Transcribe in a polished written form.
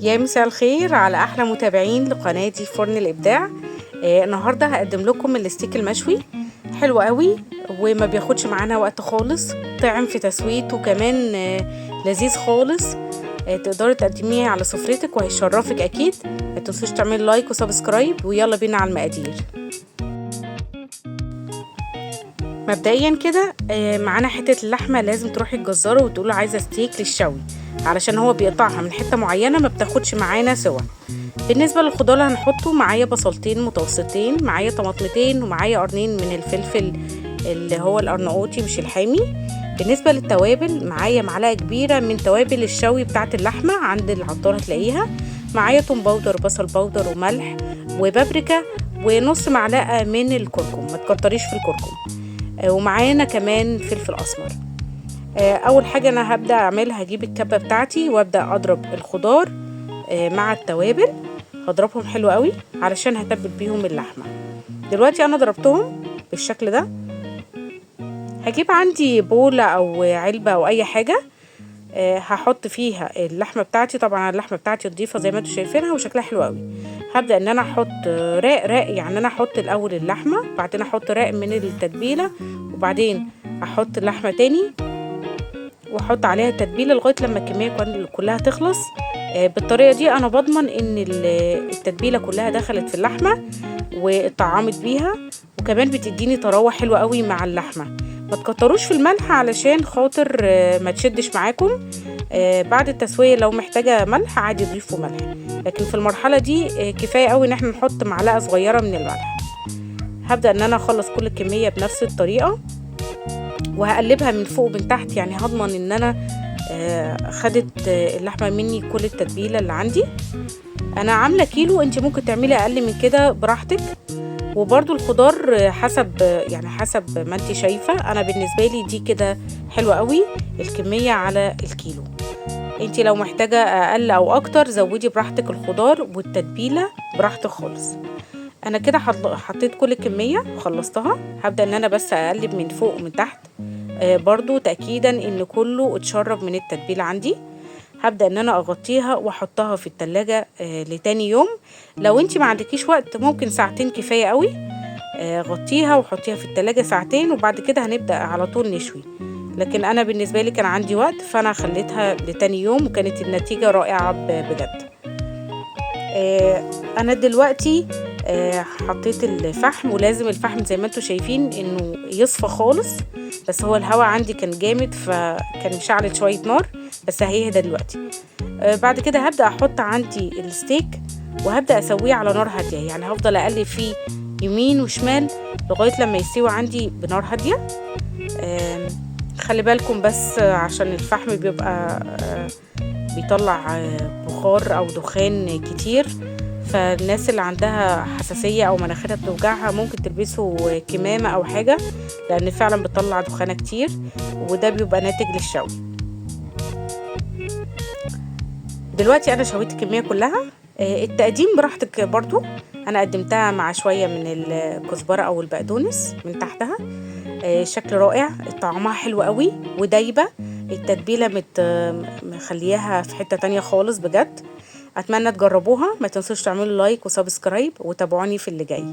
يا مساء الخير على احلى متابعين لقناتي فرن الابداع. النهارده هقدم لكم الستيك المشوي. حلو قوي وما بياخدش معانا وقت خالص، طعم في تسويته وكمان لذيذ خالص. تقدري تقدميه على سفرتك وهيشرفك اكيد. ما تنسوش تعملوا لايك وسبسكرايب ويلا بينا على المقادير. مبدئيا كده معانا حته اللحمه، لازم تروحي الجزاره وتقولوا عايزه ستيك للشوي، علشان هو بيقطعها من حته معينه ما بتاخدش معانا سوا. بالنسبه للخضار اللي هنحطه، معايا بصلتين متوسطين، معايا طماطمتين، ومعايا قرنين من الفلفل اللي هو القرنقوطي مش الحامي. بالنسبه للتوابل، معايا معلقه كبيره من توابل الشوي بتاعه اللحمه، عند العطار هتلاقيها. معايا توم باودر، بصل باودر، وملح وبابريكا، ونص معلقه من الكركم، ما تكتريش في الكركم. ومعانا كمان فلفل اسمر. اول حاجه انا هبدا اعملها، هجيب الكبه بتاعتي وابدا اضرب الخضار مع التوابل. هضربهم حلو قوي علشان هتبل بيهم اللحمه. دلوقتي انا ضربتهم بالشكل ده. هجيب عندي بوله او علبه او اي حاجه، هحط فيها اللحمه بتاعتي. طبعا اللحمه بتاعتي نضيفه زي ما انتم شايفينها وشكلها حلو قوي. هبدا ان انا احط راق، يعني انا احط الاول اللحمه، بعدين احط راق من التتبيله، وبعدين احط اللحمه تاني واحط عليها التتبيله لغايه لما الكميه كلها تخلص. بالطريقه دي انا بضمن ان التتبيله كلها دخلت في اللحمه واتطعمت بيها، وكمان بتديني طراوه حلوه قوي مع اللحمه. ما تكتروش في الملح علشان خاطر ما تشدش معاكم. بعد التسويه لو محتاجه ملح عادي ضيفوا ملح، لكن في المرحله دي كفايه قوي ان احنا نحط معلقه صغيره من الملح. هبدا ان انا اخلص كل الكميه بنفس الطريقه وهقلبها من فوق ومن تحت، يعني هضمن ان انا خدت اللحمه مني كل التتبيله اللي عندي. انا عامله كيلو، انت ممكن تعملي اقل من كده براحتك، وبرده الخضار حسب ما انت شايفه. انا بالنسبه لي دي كده حلوه قوي الكميه على الكيلو. انت لو محتاجه اقل او اكتر زودي براحتك الخضار والتتبيله براحتك خالص. انا كده حطيت كل الكميه وخلصتها. هبدا ان انا بس اقلب من فوق ومن تحت برضو تاكيدا ان كله اتشرب من التتبيله عندي. هبدا ان انا اغطيها واحطها في التلاجة لتاني يوم. لو انت ما عندكيش وقت ممكن ساعتين كفايه قوي. غطيها وحطيها في التلاجة ساعتين، وبعد كده هنبدا على طول نشوي. لكن انا بالنسبه لي كان عندي وقت، فانا خليتها لتاني يوم وكانت النتيجه رائعه بجد. انا دلوقتي حطيت الفحم، ولازم الفحم زي ما انتم شايفين انه يصفى خالص، بس هو الهواء عندي كان جامد فكان مشعل شويه نار، بس هيهدى دلوقتي. بعد كده هبدا احط عندي الستيك وهبدا اسويه على نار هاديه، يعني هفضل اقلب فيه يمين وشمال لغايه لما يستوي عندي بنار هاديه. خلي بالكم بس عشان الفحم بيبقى بيطلع بخار او دخان كتير، فالناس اللي عندها حساسية او مناخيرها بتوجعها ممكن تلبسوا كمامة او حاجة، لان فعلا بتطلع دخانة كتير وده بيبقى ناتج للشوي. دلوقتي انا شويت الكمية كلها. التقديم براحتك برضو، انا قدمتها مع شوية من الكزبرة او البقدونس من تحتها. شكل رائع، طعمها حلو قوي ودايبة. التتبيلة مخليها في حتة تانية خالص بجد. اتمنى تجربوها. ما تنسوش تعملوا لايك وسبسكرايب وتابعوني في اللي جاي.